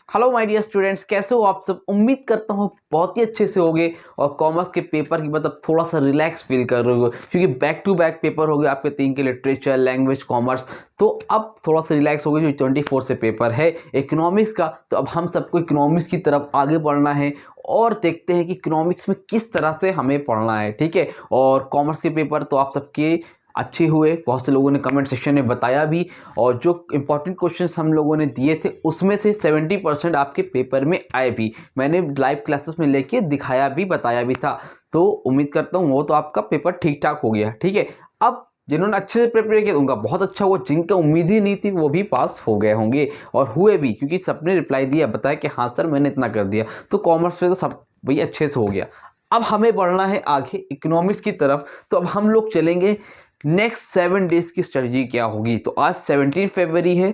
Hello my dear students, कैसे हो आप सब। उम्मीद करता हूँ बहुत ही अच्छे से होगे और कॉमर्स के पेपर की मतलब थोड़ा सा रिलैक्स फील कर रहे हो, क्योंकि बैक टू बैक पेपर हो गए आपके 3 के, लिटरेचर, लैंग्वेज, कॉमर्स। तो अब थोड़ा सा रिलैक्स हो गए जो 24 से पेपर है इकोनॉमिक्स का। तो अब हम सबको इकोनॉमिक्स की तरफ आगे बढ़ना है और देखते हैं कि इकोनॉमिक्स में किस तरह से हमें पढ़ना है, ठीक है। और कॉमर्स के पेपर तो आप सबके अच्छे हुए, बहुत से लोगों ने कमेंट सेक्शन में बताया भी। और जो इंपॉर्टेंट क्वेश्चंस हम लोगों ने दिए थे उसमें से 70% आपके पेपर में आए भी। मैंने लाइव क्लासेस में लेके दिखाया भी, बताया भी था। तो उम्मीद करता हूँ वो तो आपका पेपर ठीक ठाक हो गया, ठीक है। अब जिन्होंने अच्छे से प्रिपेयर किया उनका बहुत अच्छा हुआ, जिनका उम्मीद ही नहीं थी वो भी पास हो गए होंगे और हुए भी, क्योंकि सबने रिप्लाई दिया, बताया कि हाँ सर मैंने इतना कर दिया। तो कॉमर्स में तो सब भाई अच्छे से हो गया। अब हमें बढ़ना है आगे इकोनॉमिक्स की तरफ। तो अब हम लोग चलेंगे नेक्स्ट 7 डेज की स्ट्रेटजी क्या होगी। तो आज 17 फरवरी है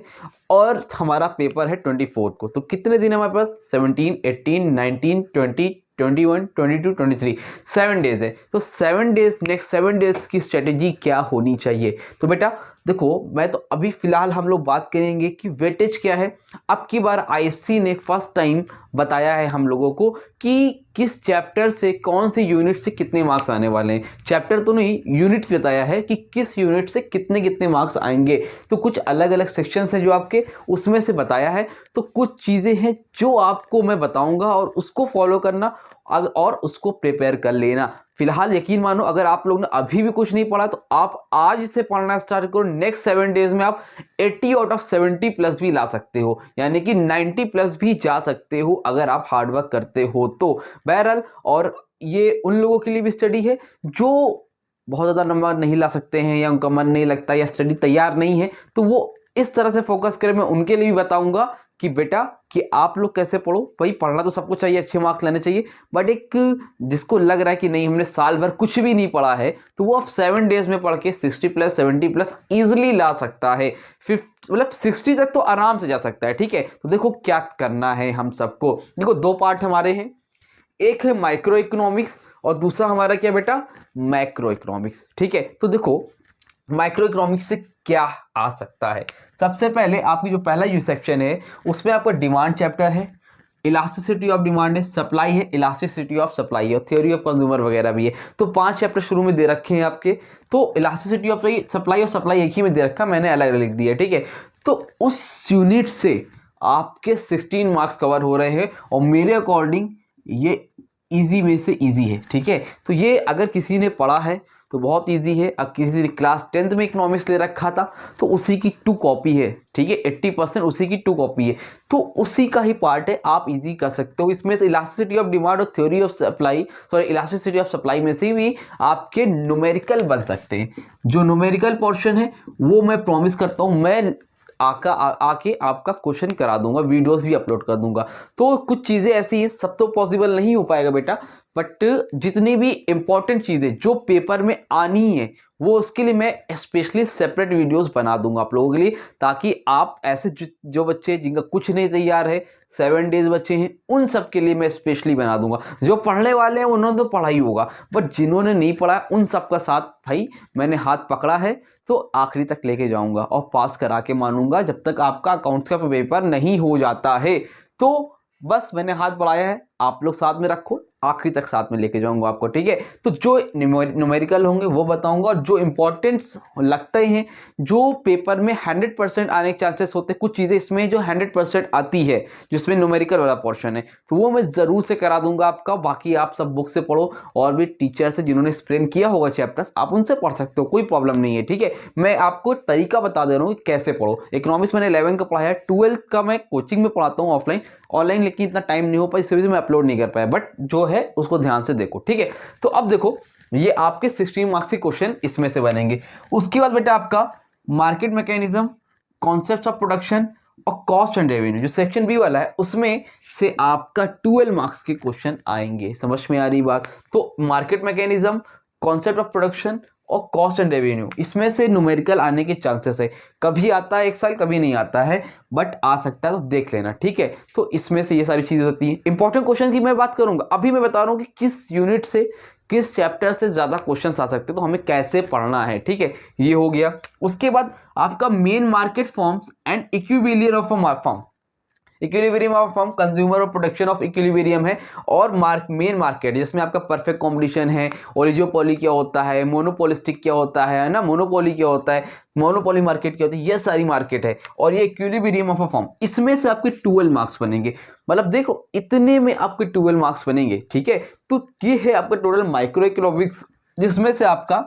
और हमारा पेपर है 24 को। तो कितने दिन है हमारे पास? 17, 18, 19, 20, 21, 22, 23, 7 डेज है। तो 7 डेज, नेक्स्ट 7 डेज की स्ट्रेटेजी क्या होनी चाहिए। तो बेटा देखो, मैं तो अभी फिलहाल हम लोग बात करेंगे कि वेटेज क्या है। अब की बार आईएससी ने फर्स्ट टाइम बताया है हम लोगों को कि किस चैप्टर से, कौन से यूनिट से कितने मार्क्स आने वाले हैं। चैप्टर तो नहीं, यूनिट बताया है कि किस यूनिट से कितने कितने मार्क्स आएंगे। तो कुछ अलग अलग सेक्शंस हैं जो आपके, उसमें से बताया है। तो कुछ चीज़ें हैं जो आपको मैं बताऊंगा और उसको फॉलो करना और उसको प्रिपेयर कर लेना। फिलहाल यकीन मानो, अगर आप लोग ने अभी भी कुछ नहीं पढ़ा तो आप आज से पढ़ना स्टार्ट करो। नेक्स्ट 7 डेज में आप 80 आउट ऑफ 70 प्लस भी ला सकते हो, यानी कि 90 प्लस भी जा सकते हो अगर आप हार्डवर्क करते हो तो। बहरहाल, और ये उन लोगों के लिए भी स्टडी है जो बहुत ज़्यादा नंबर नहीं ला सकते हैं या उनका मन नहीं लगता या स्टडी तैयार नहीं है, तो वो इस तरह से फोकस करें। मैं उनके लिए भी बताऊंगा कि बेटा कि आप लोग कैसे पढ़ो। भाई पढ़ना तो सबको चाहिए, अच्छे मार्क्स लेने चाहिए, बट एक जिसको लग रहा है कि नहीं हमने साल भर कुछ भी नहीं पढ़ा है, तो वो अब 7 डेज में पढ़ के 60 प्लस 70 प्लस ईजिली ला सकता है। मतलब 60 तक तो आराम से जा सकता है, ठीक है। तो देखो क्या करना है हम सबको। देखो 2 पार्ट हमारे हैं, एक है माइक्रो इकोनॉमिक्स और दूसरा हमारा क्या बेटा, मैक्रो इकोनॉमिक्स, ठीक है। तो देखो माइक्रो इकोनॉमिक्स से क्या आ सकता है। सबसे पहले आपकी जो पहला यू सेक्शन है उसमें आपका डिमांड चैप्टर है, इलास्टिसिटी ऑफ डिमांड है, सप्लाई है, इलास्टिसिटी ऑफ सप्लाई है और थ्योरी ऑफ कंज्यूमर वगैरह भी है। तो 5 चैप्टर शुरू में दे रखे हैं आपके। तो इलास्टिसिटी ऑफ सप्लाई और सप्लाई एक ही में दे रखा, मैंने अलग अलग लिख दिया, ठीक है। तो उस यूनिट से आपके 16 मार्क्स कवर हो रहे हैं और मेरे अकॉर्डिंग ये इजी में से इजी है, ठीक है। तो ये अगर किसी ने पढ़ा है तो बहुत इजी है। अब किसी ने क्लास 10th में इकोनॉमिक्स ले रखा था तो उसी की 2 कॉपी है, ठीक है। 80% उसी की 2 कॉपी है, तो उसी का ही पार्ट है, आप इजी कर सकते हो। इसमें से इलास्टिसिटी ऑफ डिमांड और theory of supply, sorry elasticity of supply में से भी आपके न्यूमेरिकल बन सकते हैं। जो न्यूमेरिकल पोर्शन है वो मैं प्रॉमिस करता हूँ, मैं आके आपका क्वेश्चन करा दूंगा, वीडियोस भी अपलोड कर दूंगा। तो कुछ चीज़ें ऐसी हैं, सब तो पॉसिबल नहीं हो पाएगा बेटा, बट जितनी भी इंपॉर्टेंट चीज़ें जो पेपर में आनी है वो उसके लिए मैं स्पेशली सेपरेट वीडियोस बना दूंगा आप लोगों के लिए, ताकि आप ऐसे जो बच्चे जिनका कुछ नहीं तैयार है, 7 डेज बच्चे हैं, उन सब के लिए मैं स्पेशली बना दूंगा। जो पढ़ने वाले हैं उन्होंने तो पढ़ा ही होगा, बट जिन्होंने नहीं पढ़ा उन सब का साथ भाई मैंने हाथ पकड़ा है, तो आखिरी तक लेके जाऊंगा और पास करा के मानूंगा जब तक आपका अकाउंट्स का पेपर नहीं हो जाता है। तो बस मैंने हाथ बढ़ाया है, आप लोग साथ में रखो, आखिरी तक साथ में लेके जाऊंगा आपको, ठीक है। तो जो न्यूमेरिकल होंगे वो बताऊंगा, और जो इंपॉर्टेंट्स लगते हैं जो पेपर में 100% आने के चांसेस होते हैं, कुछ चीज़ें इसमें जो 100% आती है जिसमें न्यूमेरिकल वाला पोर्शन है, तो वो मैं ज़रूर से करा दूंगा आपका। बाकी आप सब बुक से पढ़ो और भी टीचर से जिन्होंने एक्सप्लेन किया होगा चैप्टर्स, आप उनसे पढ़ सकते हो, कोई प्रॉब्लम नहीं है, ठीक है। मैं आपको तरीका बता दे रहा हूँ कि कैसे पढ़ो। इकोनॉमिक्स मैंने 11 का पढ़ाया है, 12 का मैं कोचिंग में पढ़ाता हूँ ऑफलाइन, ऑनलाइन लेकिन इतना टाइम नहीं हो पाया, इस वजह से मैं अपलोड नहीं कर पाया, बट जो है उसको ध्यान से देखो, ठीक है। तो अब देखो ये आपके 16 मार्क्स के क्वेश्चन इसमें से बनेंगे। उसके बाद बेटा आपका market mechanism, concept of production और कॉस्ट एंड रेवेन्यू, जो सेक्शन बी वाला है उसमें से आपका 12 मार्क्स के क्वेश्चन आएंगे। समझ में आ रही बात? तो market mechanism, concept of production और कॉस्ट एंड रेवेन्यू, इसमें से न्यूमेरिकल आने के चांसेस है। कभी आता है एक साल, कभी नहीं आता है, बट आ सकता है, तो देख लेना, ठीक है। तो इसमें से ये सारी चीजें होती हैं। इंपॉर्टेंट क्वेश्चन की मैं बात करूंगा, अभी मैं बता रहा हूं कि किस यूनिट से, किस चैप्टर से ज्यादा क्वेश्चंस आ सकते हैं, तो हमें कैसे पढ़ना है, ठीक है। ये हो गया। उसके बाद आपका main market forms and equilibrium of a form, equilibrium of firm consumer और प्रोटेक्शन ऑफ इक्विलिब्रियम है, और मेन मार्केट जिसमें आपका परफेक्ट कंपटीशन है, ओलिगोपोली क्या होता है, मोनोपोलिस्टिक क्या होता है ना, मोनोपोली क्या होता है, मोनोपोली मार्केट क्या होती है, ये सारी मार्केट है। और ये इक्विलिब्रियम ऑफ अ फर्म, इसमें से आपके 12 मार्क्स बनेंगे। मतलब देखो इतने में आपके 12 मार्क्स बनेंगे, ठीक है। तो ये है आपका टोटल माइक्रो इकोनॉमिक्स, जिसमें से आपका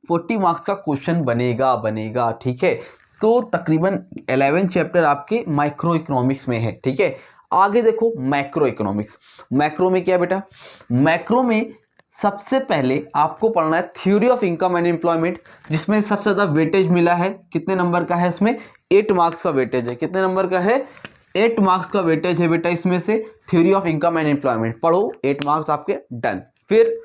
40 मार्क्स का क्वेश्चन बनेगा, ठीक है। तो तकरीबन 11 चैप्टर आपके माइक्रो इकोनॉमिक्स में है, ठीक है। आगे देखो मैक्रो इकोनॉमिक्स। मैक्रो में क्या है बेटा, मैक्रो में सबसे पहले आपको पढ़ना है theory of income and employment, जिसमें सबसे ज्यादा वेटेज मिला है। कितने नंबर का है इसमें, 8 मार्क्स का वेटेज है। कितने नंबर का है, 8 मार्क्स का वेटेज है बेटा इसमें से। Theory of income and employment पढ़ो, 8 मार्क्स आपके डन। फिर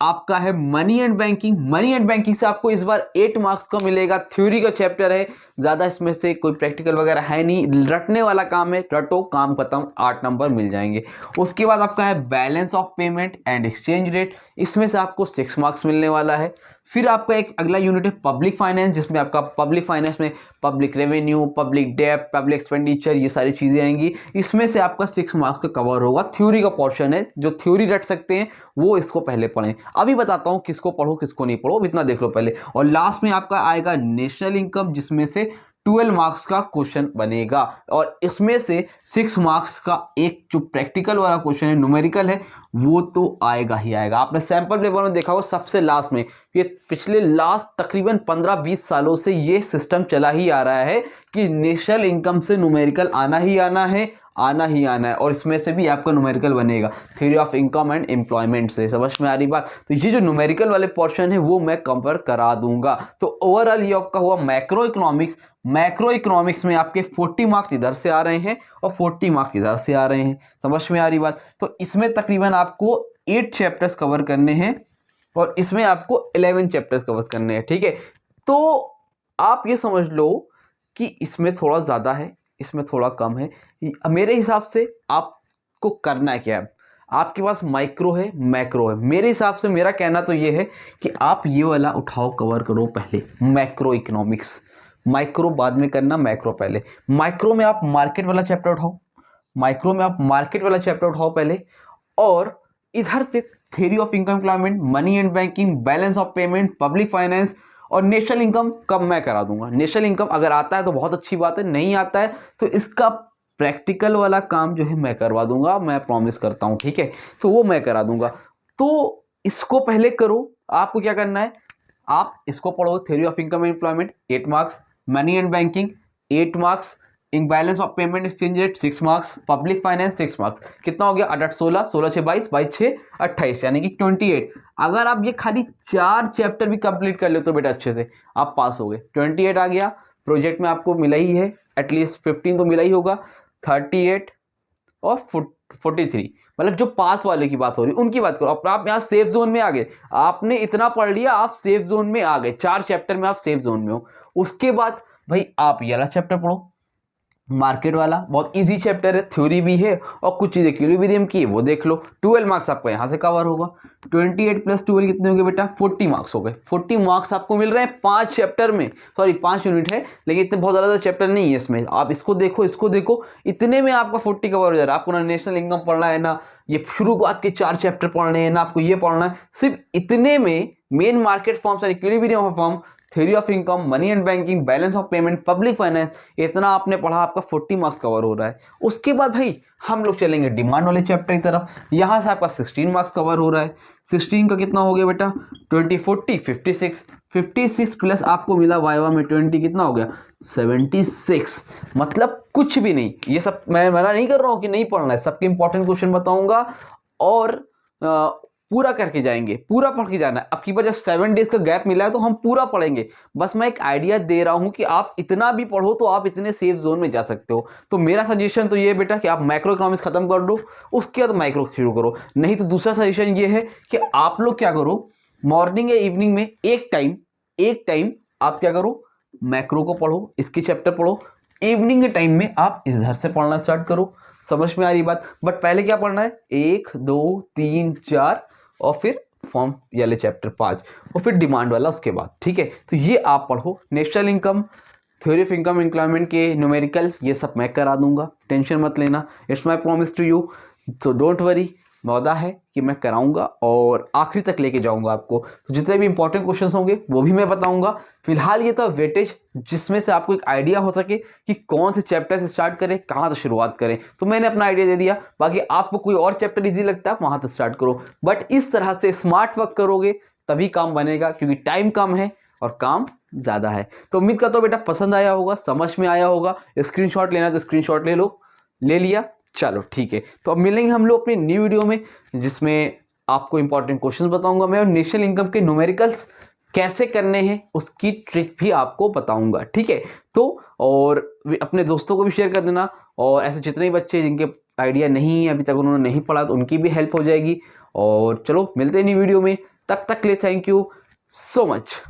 आपका है money and banking. Money and banking से आपको इस बार 8 मार्क्स का मिलेगा। थ्योरी का चैप्टर है, ज्यादा इसमें से कोई प्रैक्टिकल वगैरह है नहीं, रटने वाला काम है, रटो काम खत्म, 8 नंबर मिल जाएंगे। उसके बाद आपका है balance of payment and exchange rate, इसमें से आपको 6 मार्क्स मिलने वाला है। फिर आपका एक अगला यूनिट है पब्लिक फाइनेंस, जिसमें आपका पब्लिक फाइनेंस में पब्लिक रेवेन्यू, पब्लिक डेब्ट, पब्लिक एक्सपेंडिचर, ये सारी चीजें आएंगी। इसमें से आपका 6 मार्क्स का कवर होगा। थ्योरी का पोर्शन है, जो थ्योरी रट सकते हैं वो इसको पहले पढ़ें। अभी बताता हूं किसको पढ़ो किसको नहीं पढ़ो, इतना देख लो पहले। और लास्ट में आपका आएगा नेशनल इनकम, जिसमें से 12 मार्क्स का क्वेश्चन बनेगा, और इसमें से 6 मार्क्स का एक जो प्रैक्टिकल वाला क्वेश्चन है, न्यूमेरिकल है, वो तो आएगा ही आएगा। आपने सैंपल पेपर में देखा होगा सबसे लास्ट में, ये पिछले लास्ट तकरीबन 15-20 सालों से ये सिस्टम चला ही आ रहा है कि नेशनल इनकम से न्यूमेरिकल आना ही आना है, और इसमें से भी आपका न्यूमेरिकल बनेगा theory of income and employment से। समझ में आ रही बात। तो ये जो न्यूमेरिकल वाले पोर्शन है वो मैं कवर करा दूंगा। तो ओवरऑल ये आपका हुआ मैक्रो इकोनॉमिक्स। मैक्रो इकोनॉमिक्स में आपके 40 मार्क्स इधर से आ रहे हैं और 40 मार्क्स इधर से आ रहे हैं। समझ में आ रही बात। तो इसमें तकरीबन आपको 8 चैप्टर्स कवर करने हैं और इसमें आपको 11 चैप्टर्स कवर करने हैं, ठीक है। तो आप ये समझ लो कि इसमें थोड़ा ज्यादा है, इसमें थोड़ा कम है। मेरे हिसाब से आपको करना है क्या है, आपके पास माइक्रो है, मैक्रो है। मेरे हिसाब से मेरा कहना तो ये है कि आप ये वाला उठाओ, कवर करो पहले मैक्रो इकोनॉमिक्स, माइक्रो बाद में करना, मैक्रो पहले। माइक्रो में आप मार्केट वाला चैप्टर उठाओ, माइक्रो में आप मार्केट वाला चैप्टर उठाओ पहले, और इधर से theory of income employment, money and banking, balance of payment, public finance और नेशनल इनकम कब मैं करा दूंगा। नेशनल इनकम अगर आता है तो बहुत अच्छी बात है, नहीं आता है तो इसका प्रैक्टिकल वाला काम जो है मैं करवा दूंगा, मैं प्रॉमिस करता हूं, ठीक है। तो वो मैं करा दूंगा। तो इसको पहले करो। आपको क्या करना है, आप इसको पढ़ो, theory of income and employment 8 marks, money and banking 8 marks, in balance of payment exchange rate 6 marks, public finance 6 marks. कितना हो गया, 8 16, 16 6 22, 22 6 28, यानी कि 28। अगर आप ये खाली 4 चैप्टर भी कंप्लीट कर ले तो बेटा अच्छे से आप पास हो गए। 28 आ गया। प्रोजेक्ट में आपको मिला ही है, एटलीस्ट 15 तो मिला ही होगा। 38 और 43, मतलब जो पास वाले की बात हो रही है उनकी बात करो। अब आप यहाँ सेफ जोन में आ गए, आपने इतना पढ़ लिया, आप सेफ जोन में आ गए। 4 चैप्टर में आप सेफ जोन में हो। उसके बाद भाई आप ये वाला चैप्टर पढ़ो, मार्केट वाला, बहुत इजी चैप्टर है, थ्योरी भी है और कुछ चीजें इक्विलिब्रियम की है वो देख लो। 12 मार्क्स आपको यहाँ से कवर होगा। 28 + 12 कितने हो गए बेटा, 40 मार्क्स हो गए। 40 मार्क्स आपको मिल रहे हैं 5 चैप्टर में, सॉरी 5 यूनिट है, लेकिन इतने बहुत ज़्यादा चैप्टर नहीं है इसमें। आप इसको देखो, इसको देखो, इतने में आपका 40 कवर हो जा रहा है। आपको ना नेशनल इनकम पढ़ना है, ना ये शुरुआत के 4 चैप्टर पढ़ने हैं, ना आपको ये पढ़ना है। सिर्फ इतने में main market forms and equilibrium of form, theory of income, money and banking, balance of payment, public finance, इतना आपने पढ़ा, आपका 40 मार्क्स कवर हो रहा है। उसके बाद भाई हम लोग चलेंगे डिमांड वाले चैप्टर की तरफ। यहाँ से आपका 16 मार्क्स कवर हो रहा है। 16 का कितना हो गया बेटा, 20 40 56, 56 प्लस आपको मिला वाइवा में 20, कितना हो गया 76। मतलब कुछ भी नहीं। ये सब मैं मना नहीं कर रहा हूँ कि नहीं पढ़ना है, सबके इंपॉर्टेंट क्वेश्चन बताऊंगा और पूरा करके जाएंगे, पूरा पढ़ के जाना है। अब की बार जब 7 डेज का गैप मिला है तो हम पूरा पढ़ेंगे। बस मैं एक आइडिया दे रहा हूं कि आप इतना भी पढ़ो तो आप इतने सेफ जोन में जा सकते हो। तो मेरा सजेशन तो ये बेटा कि आप माइक्रो इकोनॉमिक्स खत्म कर दो, उसके बाद माइक्रो शुरू करो। नहीं तो दूसरा सजेशन ये है कि आप लोग क्या करो, मॉर्निंग या इवनिंग में एक टाइम आप क्या करो, मैक्रो को पढ़ो, इसकी चैप्टर पढ़ो। इवनिंग के टाइम में आप इधर से पढ़ना स्टार्ट करो। समझ में आ रही बात। बट पहले क्या पढ़ना है, 1 2 3 4 और फिर फॉर्म वाले चैप्टर 5 और फिर डिमांड वाला उसके बाद, ठीक है। तो ये आप पढ़ो, national income, theory of income employment के न्यूमेरिकल ये सब मैं करा दूंगा, टेंशन मत लेना, it's my promise to you, so don't worry. वादा है कि मैं कराऊंगा और आखिरी तक लेके जाऊंगा आपको। तो जितने भी इंपॉर्टेंट क्वेश्चंस होंगे वो भी मैं बताऊंगा। फिलहाल ये था वेटेज, जिसमें से आपको एक आइडिया हो सके कि कौन से चैप्टर से स्टार्ट करें, कहाँ से शुरुआत करें। तो मैंने अपना आइडिया दे दिया, बाकी आपको कोई और चैप्टर ईजी लगता है वहाँ से स्टार्ट करो। बट इस तरह से स्मार्ट वर्क करोगे तभी काम बनेगा, क्योंकि टाइम कम है और काम ज़्यादा है। तो उम्मीद करता हूँ बेटा पसंद आया होगा, समझ में आया होगा। स्क्रीनशॉट लेना तो स्क्रीनशॉट ले लो, ले लिया, चलो ठीक है। तो अब मिलेंगे हम लोग अपनी न्यू वीडियो में, जिसमें आपको इंपॉर्टेंट क्वेश्चंस बताऊंगा मैं, और नेशनल इनकम के न्यूमेरिकल्स कैसे करने हैं उसकी ट्रिक भी आपको बताऊंगा, ठीक है। तो और अपने दोस्तों को भी शेयर कर देना, और ऐसे जितने बच्चे जिनके आइडिया नहीं है अभी तक, उन्होंने नहीं पढ़ा, तो उनकी भी हेल्प हो जाएगी। और चलो मिलते हैं न्यू वीडियो में, तब तक के लिए थैंक यू सो मच।